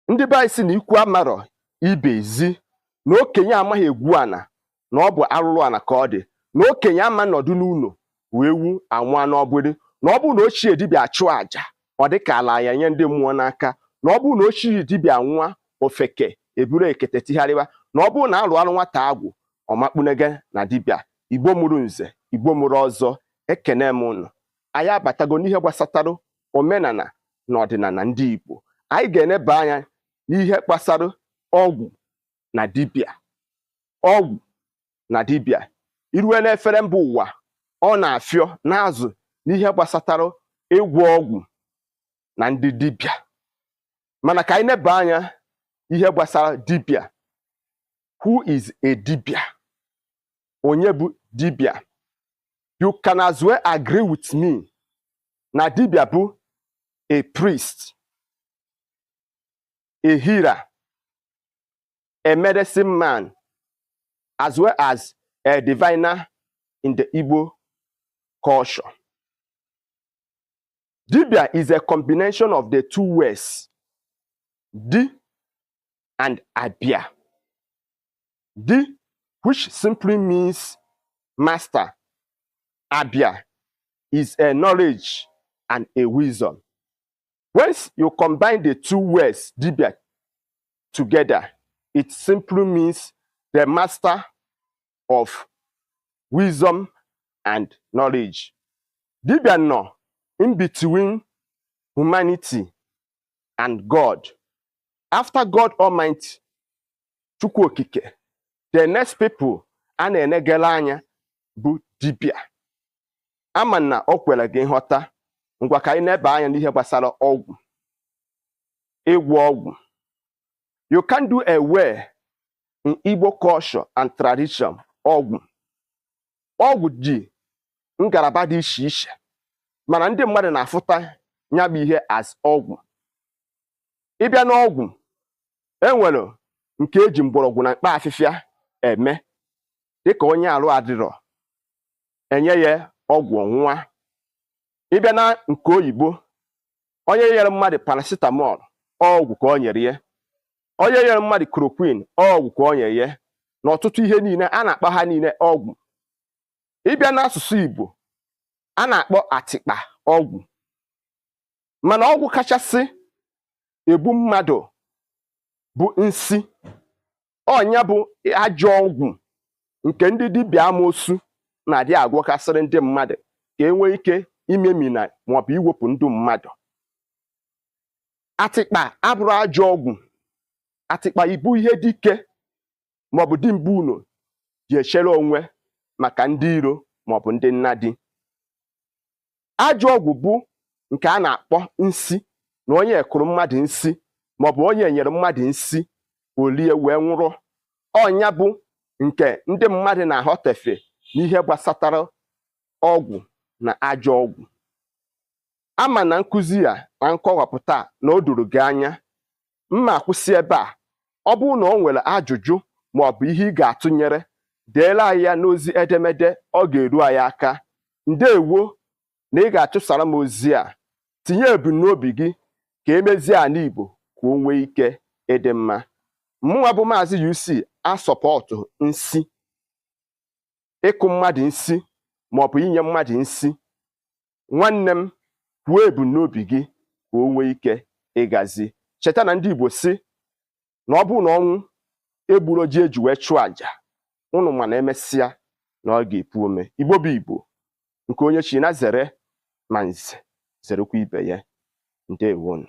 ndị be anyị si na ikwu amarọ ibe ezi na okenye amaghị egwu ana na ọ bụ arụrụ ana ka ọ dị na okenye ama nọdụ n'ụlọ wee wu anwa n'ọbụrụ na ọ bụ na ochie dibịa achụ àjà ọ dị ka ala ya nye ndị mmụọ n'aka na ọ bụ na ochie dibịa nwa ofeke eburu ekete tigharịwa na ọ bụ na alụ alụ nwata agwụ ọmakpunege na dibịa igbo mụrụ nze igbo mụrụ ọzọ ekene m unu anyị abatago n'ihe gbasatara omenala na ọdịnala ndị Igbo anyị ga-eneba anya n'ihe gbasara ọgwụ na dibịa irue n'efere mba ụwa ọ na-afịọ n'azụ n'ihe gbasatara ịgwọ ọgwụ na ndị dibịa mana ka anyị neba anya ihe gbasara dibịa. Who is a dibịa? Onye bụ dibịa? You can as well agree with me na dibịa bụ a priest, a healer, a medicine man, as well as a diviner in the Igbo culture. Dibia is a combination of the two words, di and abia. Di, which simply means master. Abia is a knowledge and a wisdom. Once you combine the two words, dibia, together, it simply means the master of wisdom and knowledge. Dibia no in between humanity and God. After God Almighty, Chukwu Okike, the next people a na-enegala anya bụ dibia. Ama na o kwere gị nghọta, ngwa ka anyị neba anya n'ihe gbasara ọgwụ. Ịgwọ ọgwụ. You can do away in Igbo culture and tradition ọgwụ. Ọgwụ dị ngalaba dị iche iche, mana ndị mmadụ na-afụta nya bụ ihe as ọgwụ. Ịbịa n'ọgwụ, enwere nke eji mgbọrọgwụ na mkpa afịfịa eme, dịka onye arụ adịrọ, enye ya ọgwụ nwa. Ịbịa na nke oyibo, onye nyere mmadụ paracetamol, ọgwụ ka o nyere ya. Onye nyere mmadụ chloroquine, ọgwụ ka o nyere ya. Na ọtụtụ ihe niile a na-akpọ ha niile ọgwụ. Ịbịa n'asụsụ Igbo, a na-akpọ atịkpa ọgwụ. Mana ọgwụ kachasị egbu mmadụ bụ nsị. Ọnya bụ ajọ ọgwụ nke ndị dibịa amoosu na-adị agwọkasịrị ndị mmadụ ka enwee ike imemina maọbụ iwepụ ndụ mmadụ. Atịkpa abụrụ ajọ ọgwụ. Atịkpa ibu ihe dike maọbụ dimgba unu ji echere onwe maka ndị iro maọbụ ndị nnadi. Ajọ ọgwụ bụ nke a na-akpọ nsị, na onye kụrụ mmadụ nsị maọbụ onye nyere mmadụ nsị olie wee nwụrụ. Ọnya bụ nke ndị mmadụ na-aghọtefe n'ihe gbasatara ọgwụ na ajọ ọgwụ. Ama na nkụzi ya na nkọwapụta na o doro gị anya. Mma akwụsị ebe a. Ọ bụrụ na o nwere ajụjụ maọbụ ihe ị ga-atụnyere, deela anyị ya n'ozi edemede ọ ga-eru anyị aka. Ndeewo na ị ga-achụsara m ozi a. Tinye ebumnobi gị ka emezie ala Igbo ka o nwee ike ịdị mma. Mụnwa bụ Maazị UC asọpọtụ nsị. Ịkụ mmadụ nsị maọbụ inye mmadụ nsị. Nwanne m, kwuo ebumnobi gị ka o nwee ike ịgazi. Cheta na ndị Igbo si na ọ bụ na ọnwụ egburo ji eji wee chụọ àjà, unu ma na emesịa na ọ ga-epu ome. Igbo bụ Igbo nke onye chi na zere ma nze zerekwa ibe ya. Ndeewonu.